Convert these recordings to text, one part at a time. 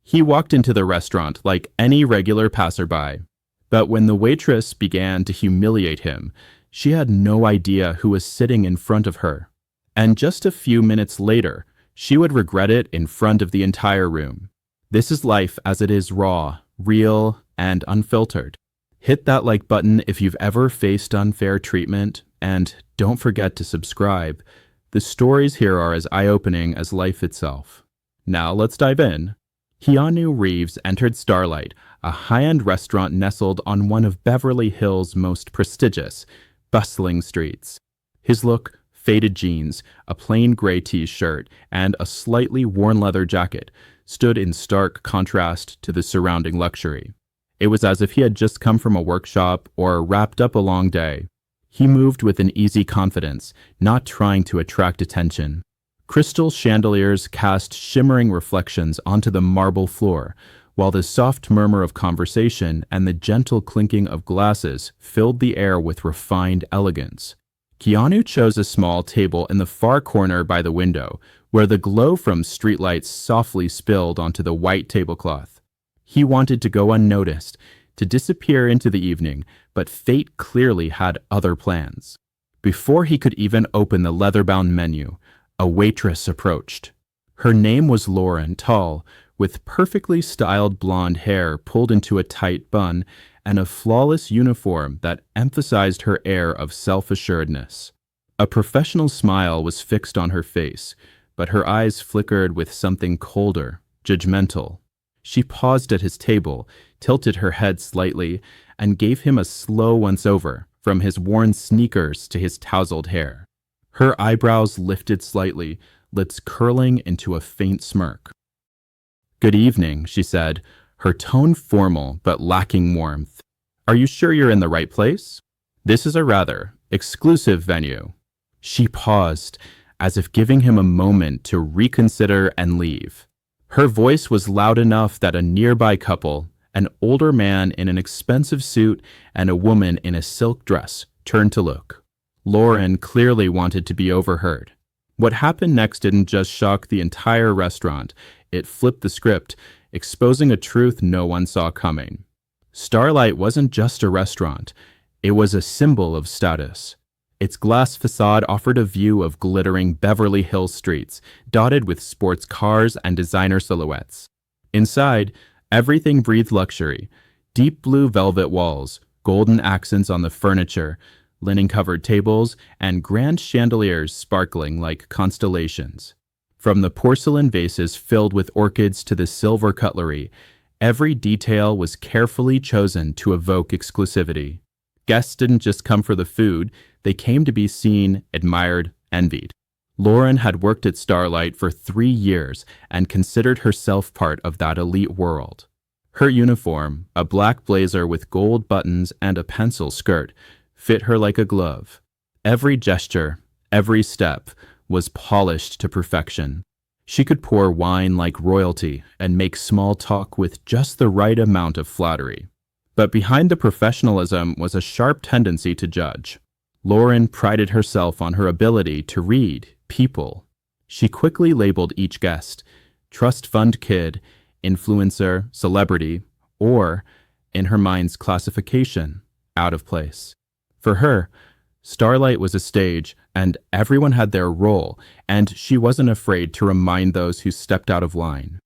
He walked into the restaurant like any regular passerby. But when the waitress began to humiliate him, she had no idea who was sitting in front of her. And just a few minutes later, she would regret it in front of the entire room. This is life as it is, raw, real, and unfiltered. Hit that like button if you've ever faced unfair treatment, and don't forget to subscribe. The stories here are as eye-opening as life itself. Now let's dive in. Keanu Reeves entered Starlight, a high-end restaurant nestled on one of Beverly Hills' most prestigious, bustling streets. His look, faded jeans, a plain gray t-shirt, and a slightly worn leather jacket stood in stark contrast to the surrounding luxury. It was as if he had just come from a workshop or wrapped up a long day. He moved with an easy confidence, not trying to attract attention. Crystal chandeliers cast shimmering reflections onto the marble floor, while the soft murmur of conversation and the gentle clinking of glasses filled the air with refined elegance. Keanu chose a small table in the far corner by the window, where the glow from streetlights softly spilled onto the white tablecloth. He wanted to go unnoticed, to disappear into the evening, but fate clearly had other plans. Before he could even open the leather-bound menu, a waitress approached. Her name was Lauren, tall, with perfectly styled blonde hair pulled into a tight bun and a flawless uniform that emphasized her air of self-assuredness. A professional smile was fixed on her face, but her eyes flickered with something colder, judgmental. She paused at his table, tilted her head slightly, and gave him a slow once-over, from his worn sneakers to his tousled hair. Her eyebrows lifted slightly, lips curling into a faint smirk. "Good evening," she said, her tone formal but lacking warmth. "Are you sure you're in the right place? This is a rather exclusive venue." She paused, as if giving him a moment to reconsider and leave. Her voice was loud enough that a nearby couple, an older man in an expensive suit and a woman in a silk dress, turned to look. Lauren clearly wanted to be overheard. What happened next didn't just shock the entire restaurant, it flipped the script, exposing a truth no one saw coming. Starlight wasn't just a restaurant, it was a symbol of status. Its glass facade offered a view of glittering Beverly Hills streets, dotted with sports cars and designer silhouettes. Inside, everything breathed luxury: deep blue velvet walls, golden accents on the furniture, linen-covered tables, and grand chandeliers sparkling like constellations. From the porcelain vases filled with orchids to the silver cutlery, every detail was carefully chosen to evoke exclusivity. Guests didn't just come for the food, they came to be seen, admired, envied. Lauren had worked at Starlight for 3 years and considered herself part of that elite world. Her uniform, a black blazer with gold buttons and a pencil skirt, fit her like a glove. Every gesture, every step, was polished to perfection. She could pour wine like royalty and make small talk with just the right amount of flattery. But behind the professionalism was a sharp tendency to judge. Lauren prided herself on her ability to read people. She quickly labeled each guest: trust fund kid, influencer, celebrity, or, in her mind's classification, out of place. For her, Starlight was a stage, and everyone had their role, and she wasn't afraid to remind those who stepped out of line.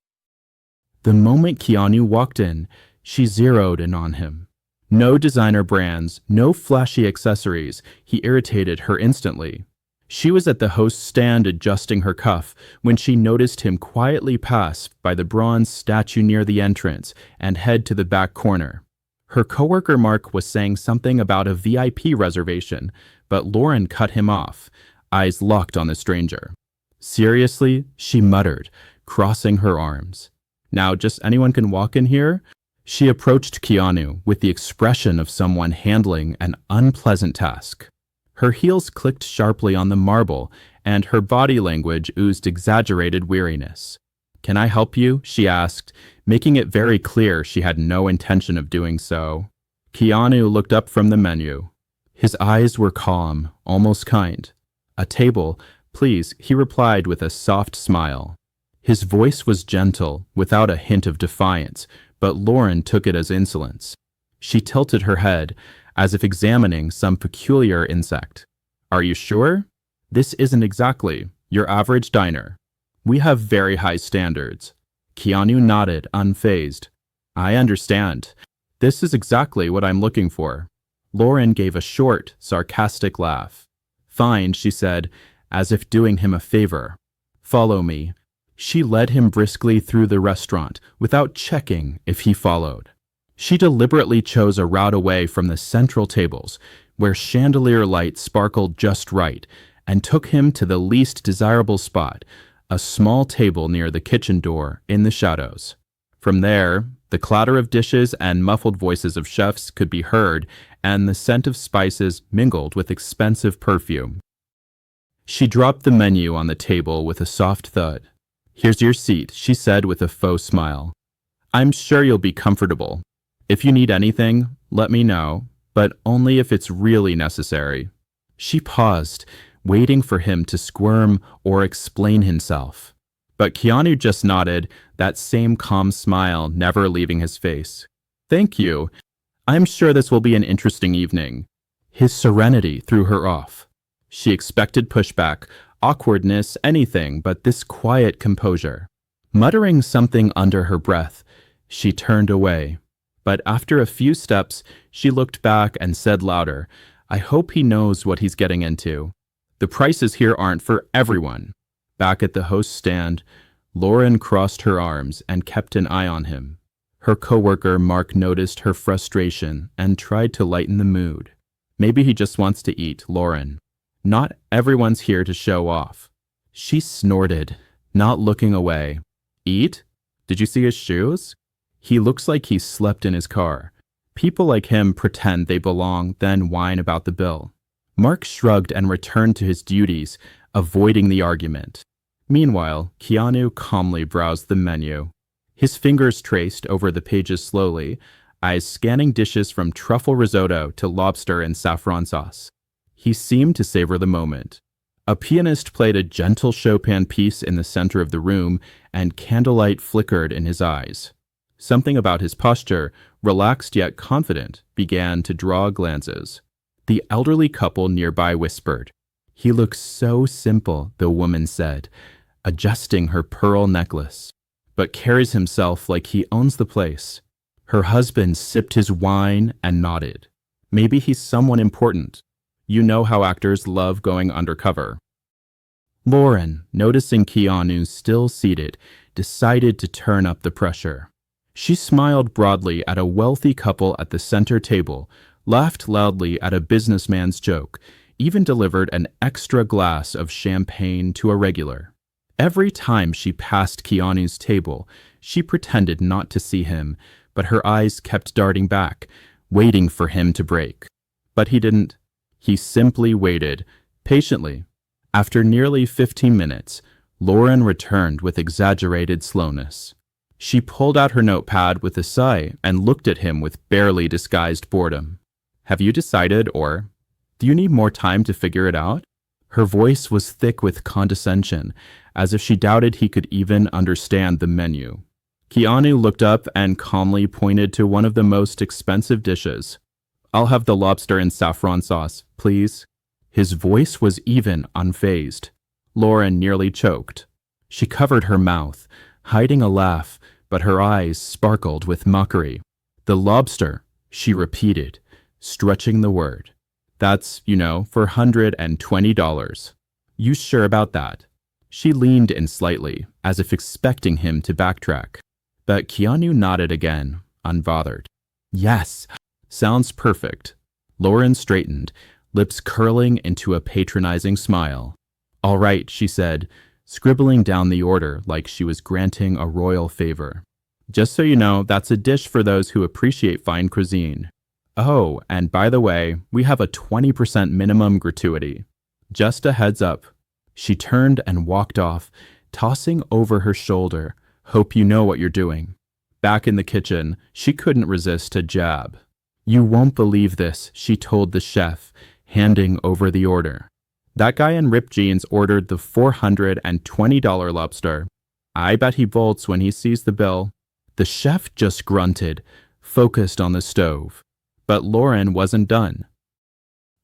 The moment Keanu walked in, she zeroed in on him. No designer brands, no flashy accessories, he irritated her instantly. She was at the host's stand adjusting her cuff when she noticed him quietly pass by the bronze statue near the entrance and head to the back corner. Her coworker Mark was saying something about a VIP reservation, but Lauren cut him off, eyes locked on the stranger. "Seriously?" she muttered, crossing her arms. "Now just anyone can walk in here?" She approached Keanu with the expression of someone handling an unpleasant task. Her heels clicked sharply on the marble, and her body language oozed exaggerated weariness. "Can I help you?" she asked, making it very clear she had no intention of doing so. Keanu looked up from the menu. His eyes were calm, almost kind. "A table, please," he replied with a soft smile. His voice was gentle, without a hint of defiance, but Lauren took it as insolence. She tilted her head, as if examining some peculiar insect. Are you sure? This isn't exactly your average diner. We have very high standards. Keanu nodded, unfazed. I understand. This is exactly what I'm looking for. Lauren gave a short, sarcastic laugh. Fine, she said, as if doing him a favor. Follow me. She led him briskly through the restaurant without checking if he followed. She deliberately chose a route away from the central tables, where chandelier light sparkled just right, and took him to the least desirable spot, a small table near the kitchen door in the shadows. From there, the clatter of dishes and muffled voices of chefs could be heard, and the scent of spices mingled with expensive perfume. She dropped the menu on the table with a soft thud. Here's your seat, she said with a faux smile. I'm sure you'll be comfortable. If you need anything, let me know, but only if it's really necessary. She paused, waiting for him to squirm or explain himself. But Keanu just nodded, that same calm smile never leaving his face. Thank you. I'm sure this will be an interesting evening. His serenity threw her off. She expected pushback, awkwardness, anything but this quiet composure. Muttering something under her breath, she turned away. But after a few steps, she looked back and said louder, I hope he knows what he's getting into. The prices here aren't for everyone. Back at the host's stand, Lauren crossed her arms and kept an eye on him. Her coworker Mark noticed her frustration and tried to lighten the mood. Maybe he just wants to eat, Lauren. Not everyone's here to show off. She snorted, not looking away. Eat? Did you see his shoes? He looks like he slept in his car. People like him pretend they belong, then whine about the bill. Mark shrugged and returned to his duties, avoiding the argument. Meanwhile, Keanu calmly browsed the menu. His fingers traced over the pages slowly, eyes scanning dishes from truffle risotto to lobster and saffron sauce. He seemed to savor the moment. A pianist played a gentle Chopin piece in the center of the room, and candlelight flickered in his eyes. Something about his posture, relaxed yet confident, began to draw glances. The elderly couple nearby whispered. He looks so simple, the woman said, adjusting her pearl necklace, but carries himself like he owns the place. Her husband sipped his wine and nodded. Maybe he's someone important. You know how actors love going undercover. Lauren, noticing Keanu still seated, decided to turn up the pressure. She smiled broadly at a wealthy couple at the center table, laughed loudly at a businessman's joke, even delivered an extra glass of champagne to a regular. Every time she passed Keanu's table, she pretended not to see him, but her eyes kept darting back, waiting for him to break. But he didn't. He simply waited, patiently. After nearly 15 minutes, Lauren returned with exaggerated slowness. She pulled out her notepad with a sigh and looked at him with barely disguised boredom. Have you decided, or do you need more time to figure it out? Her voice was thick with condescension, as if she doubted he could even understand the menu. Keanu looked up and calmly pointed to one of the most expensive dishes. I'll have the lobster and saffron sauce, please. His voice was even unfazed. Lauren nearly choked. She covered her mouth, hiding a laugh, but her eyes sparkled with mockery. The lobster, she repeated, stretching the word. That's, for $120. You sure about that? She leaned in slightly, as if expecting him to backtrack. But Keanu nodded again, unbothered. Yes, sounds perfect. Lauren straightened, lips curling into a patronizing smile. All right, she said, scribbling down the order like she was granting a royal favor. Just so you know, that's a dish for those who appreciate fine cuisine. Oh, and by the way, we have a 20% minimum gratuity. Just a heads up. She turned and walked off, tossing over her shoulder, hope you know what you're doing. Back in the kitchen, she couldn't resist a jab. You won't believe this, she told the chef, handing over the order. That guy in ripped jeans ordered the $420 lobster. I bet he bolts when he sees the bill. The chef just grunted, focused on the stove. But Lauren wasn't done.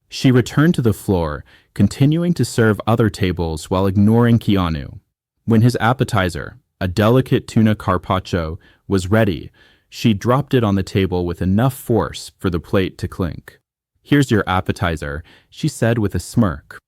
She returned to the floor, continuing to serve other tables while ignoring Keanu. When his appetizer, a delicate tuna carpaccio, was ready, she dropped it on the table with enough force for the plate to clink. "Here's your appetizer," she said with a smirk.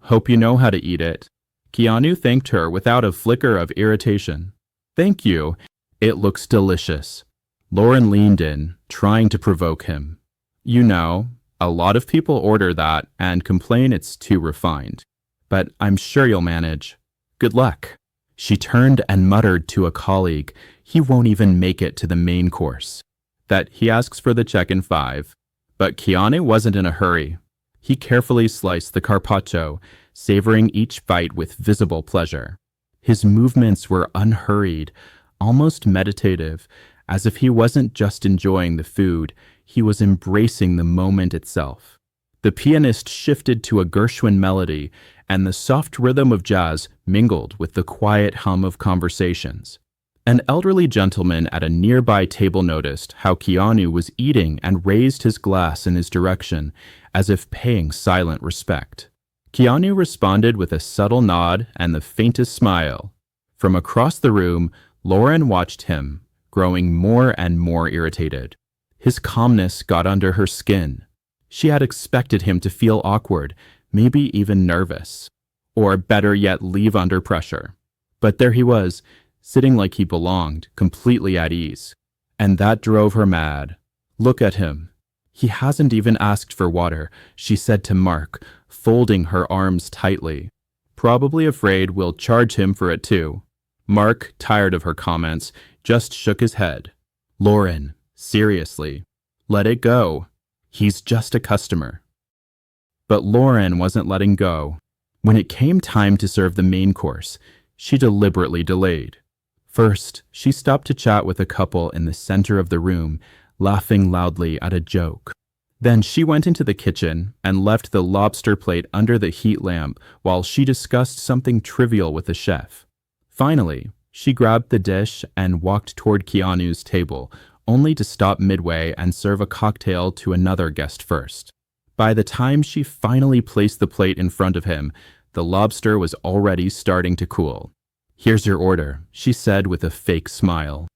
"Hope you know how to eat it." Keanu thanked her without a flicker of irritation. "Thank you. It looks delicious." Lauren leaned in, trying to provoke him. "You know, a lot of people order that and complain it's too refined. But I'm sure you'll manage. Good luck." She turned and muttered to a colleague, "He won't even make it to the main course." That he asks for the check in 5. But Keanu wasn't in a hurry. He carefully sliced the carpaccio, savoring each bite with visible pleasure. His movements were unhurried, almost meditative, as if he wasn't just enjoying the food, he was embracing the moment itself. The pianist shifted to a Gershwin melody, and the soft rhythm of jazz mingled with the quiet hum of conversations. An elderly gentleman at a nearby table noticed how Keanu was eating and raised his glass in his direction, as if paying silent respect. Keanu responded with a subtle nod and the faintest smile. From across the room, Lauren watched him, growing more and more irritated. His calmness got under her skin. She had expected him to feel awkward, maybe even nervous, or better yet, leave under pressure. But there he was, sitting like he belonged, completely at ease. And that drove her mad. "Look at him. He hasn't even asked for water," she said to Mark, folding her arms tightly. "Probably afraid we'll charge him for it too." Mark, tired of her comments, just shook his head. "Lauren, seriously, let it go. He's just a customer." But Lauren wasn't letting go. When it came time to serve the main course, she deliberately delayed. First, she stopped to chat with a couple in the center of the room, laughing loudly at a joke. Then she went into the kitchen and left the lobster plate under the heat lamp while she discussed something trivial with the chef. Finally, she grabbed the dish and walked toward Keanu's table, only to stop midway and serve a cocktail to another guest first. By the time she finally placed the plate in front of him, the lobster was already starting to cool. "Here's your order," she said with a fake smile.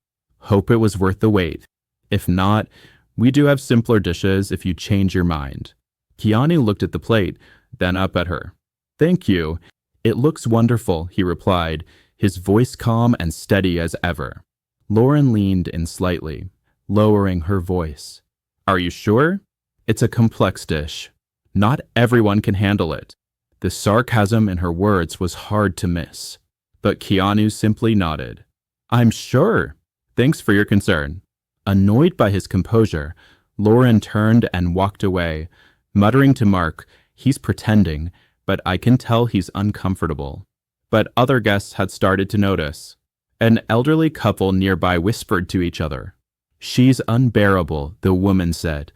"Hope it was worth the wait. If not, we do have simpler dishes if you change your mind." Keanu looked at the plate, then up at her. "Thank you. It looks wonderful," he replied, his voice calm and steady as ever. Lauren leaned in slightly, lowering her voice. "Are you sure? It's a complex dish. Not everyone can handle it." The sarcasm in her words was hard to miss. But Keanu simply nodded. "I'm sure. Thanks for your concern." Annoyed by his composure, Lauren turned and walked away, muttering to Mark, "He's pretending, but I can tell he's uncomfortable." But other guests had started to notice. An elderly couple nearby whispered to each other. "She's unbearable," the woman said,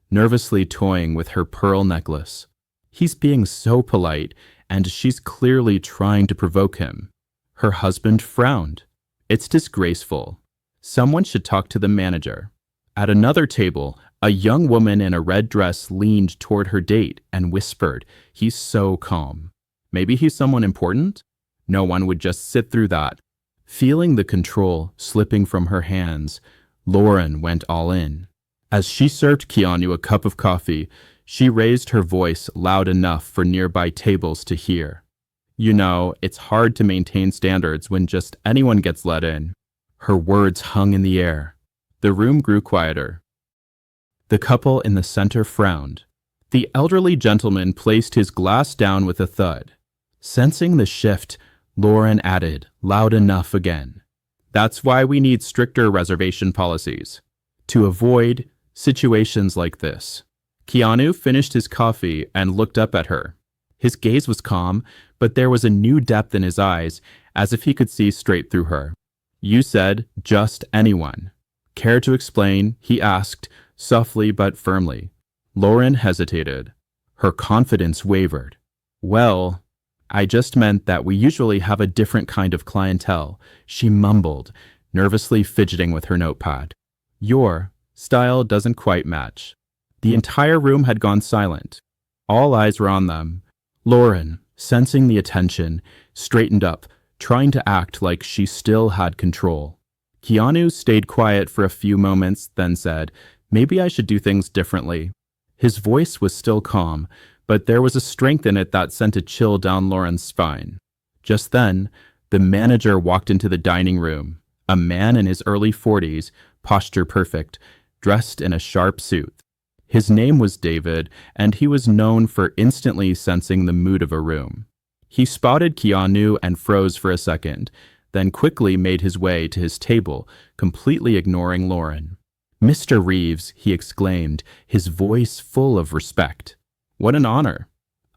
nervously toying with her pearl necklace. "He's being so polite, and she's clearly trying to provoke him." Her husband frowned. "It's disgraceful. Someone should talk to the manager." At another table, a young woman in a red dress leaned toward her date and whispered, "He's so calm. Maybe he's someone important? No one would just sit through that." Feeling the control slipping from her hands, Lauren went all in. As she served Keanu a cup of coffee, she raised her voice loud enough for nearby tables to hear. "You know, it's hard to maintain standards when just anyone gets let in." Her words hung in the air. The room grew quieter. The couple in the center frowned. The elderly gentleman placed his glass down with a thud. Sensing the shift, Lauren added, loud enough again, "That's why we need stricter reservation policies, to avoid situations like this." Keanu finished his coffee and looked up at her. His gaze was calm, but there was a new depth in his eyes, as if he could see straight through her. "You said just anyone. Care to explain?" he asked, softly but firmly. Lauren hesitated. Her confidence wavered. "Well, I just meant that we usually have a different kind of clientele, she mumbled, nervously fidgeting with her notepad. Your style doesn't quite match. The entire room had gone silent. All eyes were on them. Lauren, sensing the attention, straightened up, trying to act like she still had control. Keanu stayed quiet for a few moments, then said, "Maybe I should do things differently." His voice was still calm, but there was a strength in it that sent a chill down Lauren's spine. Just then, the manager walked into the dining room, a man in his early 40s, posture perfect, dressed in a sharp suit. His name was David, and he was known for instantly sensing the mood of a room. He spotted Keanu and froze for a second, then quickly made his way to his table, completely ignoring Lauren. "Mr. Reeves," he exclaimed, his voice full of respect. "What an honor.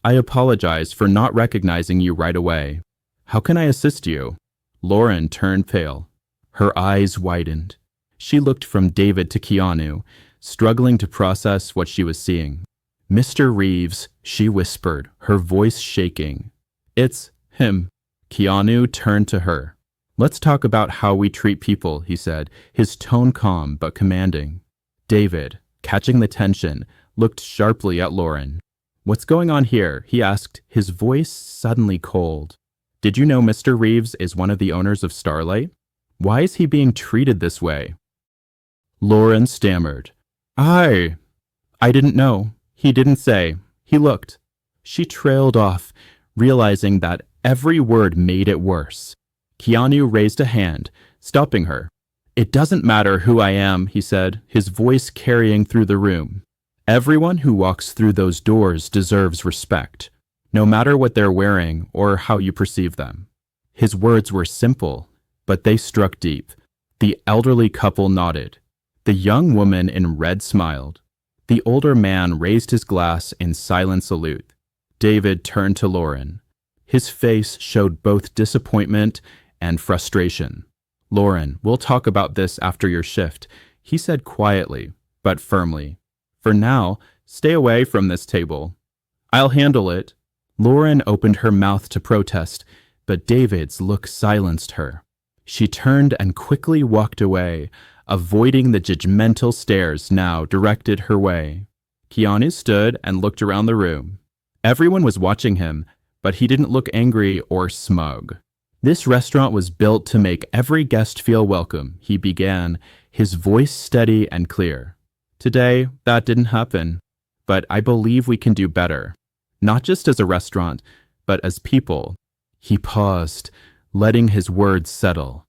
I apologize for not recognizing you right away. How can I assist you?" Lauren turned pale. Her eyes widened. She looked from David to Keanu, struggling to process what she was seeing. "Mr. Reeves," she whispered, her voice shaking. "It's him." Keanu turned to her. "Let's talk about how we treat people," he said, his tone calm but commanding. David, catching the tension, looked sharply at Lauren. "What's going on here?" he asked, his voice suddenly cold. "Did you know Mr. Reeves is one of the owners of Starlight? Why is he being treated this way?" Lauren stammered. I didn't know. He didn't say. He looked." She trailed off, realizing that every word made it worse. Keanu raised a hand, stopping her. "It doesn't matter who I am," he said, his voice carrying through the room. "Everyone who walks through those doors deserves respect, no matter what they're wearing or how you perceive them." His words were simple, but they struck deep. The elderly couple nodded. The young woman in red smiled. The older man raised his glass in silent salute. David turned to Lauren. His face showed both disappointment and frustration. "Lauren, we'll talk about this after your shift," he said quietly, but firmly. "For now, stay away from this table." "I'll handle it." Lauren opened her mouth to protest, but David's look silenced her. She turned and quickly walked away, avoiding the judgmental stares now directed her way. Keanu stood and looked around the room. Everyone was watching him, but he didn't look angry or smug. "This restaurant was built to make every guest feel welcome," he began, his voice steady and clear. "Today, that didn't happen, but I believe we can do better. Not just as a restaurant, but as people." He paused, letting his words settle.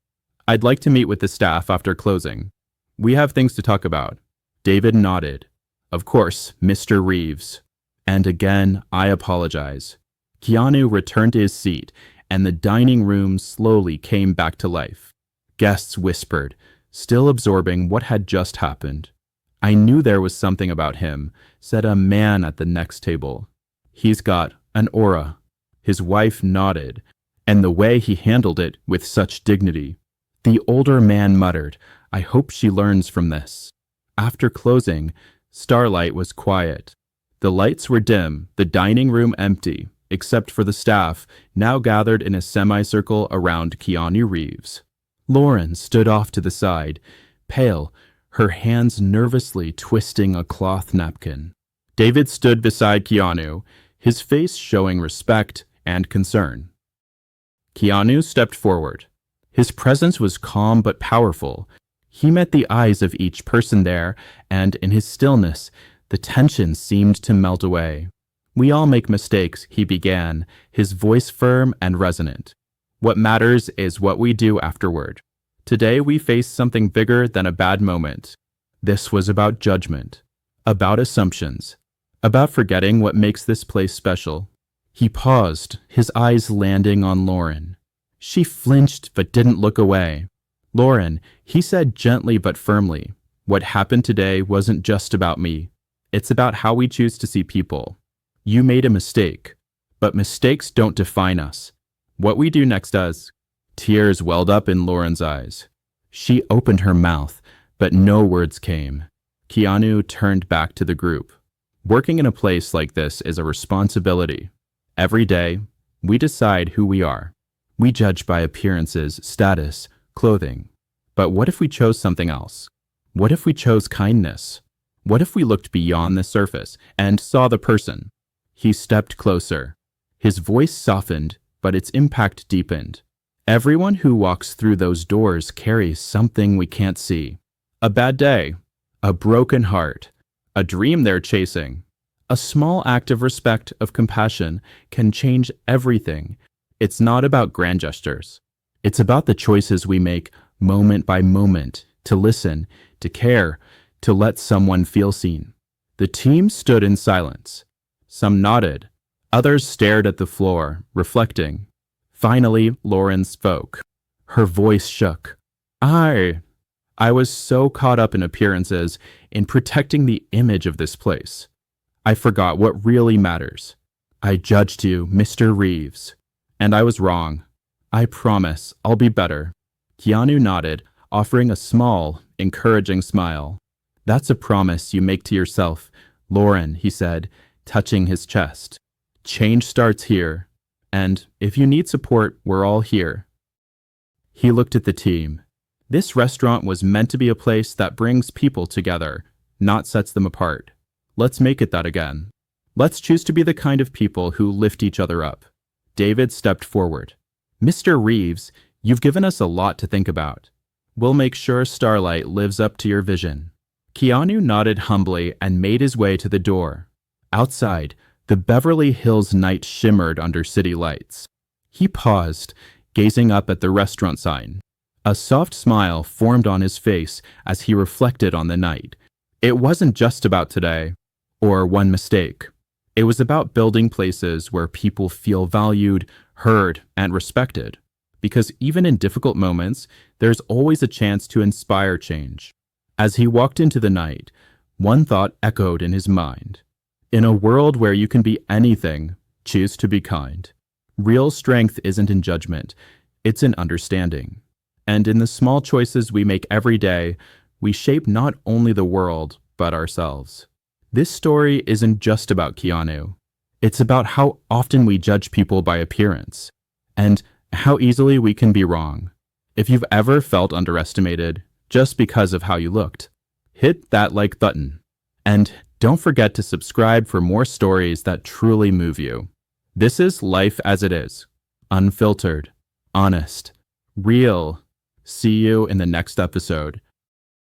"I'd like to meet with the staff after closing. We have things to talk about." David nodded. "Of course, Mr. Reeves. And again, I apologize." Keanu returned to his seat, and the dining room slowly came back to life. Guests whispered, still absorbing what had just happened. "I knew there was something about him," said a man at the next table. "He's got an aura." His wife nodded, and the way he handled it with such dignity. The older man muttered, "I hope she learns from this." After closing, Starlight was quiet. The lights were dim, the dining room empty, except for the staff, now gathered in a semicircle around Keanu Reeves. Lauren stood off to the side, pale, her hands nervously twisting a cloth napkin. David stood beside Keanu, his face showing respect and concern. Keanu stepped forward. His presence was calm but powerful. He met the eyes of each person there, and in his stillness, the tension seemed to melt away. "We all make mistakes," he began, his voice firm and resonant. "What matters is what we do afterward. Today we face something bigger than a bad moment." This was about judgment, about assumptions, about forgetting what makes this place special. He paused, his eyes landing on Lauren. She flinched but didn't look away. "Lauren," he said gently but firmly, "what happened today wasn't just about me. It's about how we choose to see people. You made a mistake, but mistakes don't define us. What we do next does." Tears welled up in Lauren's eyes. She opened her mouth, but no words came. Keanu turned back to the group. "Working in a place like this is a responsibility. Every day, We decide who we are. We judge by appearances, status, clothing. But what if we chose something else? What if we chose kindness? What if we looked beyond the surface and saw the person? He stepped closer. His voice softened, but its impact deepened. Everyone who walks through those doors carries something we can't see. A bad day, a broken heart, a dream they're chasing. A small act of respect, of compassion, can change everything. It's not about grand gestures. It's about the choices we make moment by moment to listen, to care, to let someone feel seen. The team stood in silence. Some nodded. Others stared at the floor, reflecting. Finally, Lauren spoke. Her voice shook. I was so caught up in appearances, in protecting the image of this place. I forgot what really matters. I judged you, Mr. Reeves. And I was wrong. I promise I'll be better. Keanu nodded, offering a small, encouraging smile. That's a promise you make to yourself, Lauren, he said, touching his chest. Change starts here. And if you need support, we're all here. He looked at the team. This restaurant was meant to be a place that brings people together, not sets them apart. Let's make it that again. Let's choose to be the kind of people who lift each other up. David stepped forward. Mr. Reeves, you've given us a lot to think about. We'll make sure Starlight lives up to your vision. Keanu nodded humbly and made his way to the door. Outside, the Beverly Hills night shimmered under city lights. He paused, gazing up at the restaurant sign. A soft smile formed on his face as he reflected on the night. It wasn't just about today, or one mistake. It was about building places where people feel valued, heard, and respected. Because even in difficult moments, there's always a chance to inspire change. As he walked into the night, one thought echoed in his mind. In a world where you can be anything, choose to be kind. Real strength isn't in judgment, it's in understanding. And in the small choices we make every day, we shape not only the world, but ourselves. This story isn't just about Keanu. It's about how often we judge people by appearance, and how easily we can be wrong. If you've ever felt underestimated just because of how you looked, hit that like button. And don't forget to subscribe for more stories that truly move you. This is Life as It Is. Unfiltered, honest, real. See you in the next episode.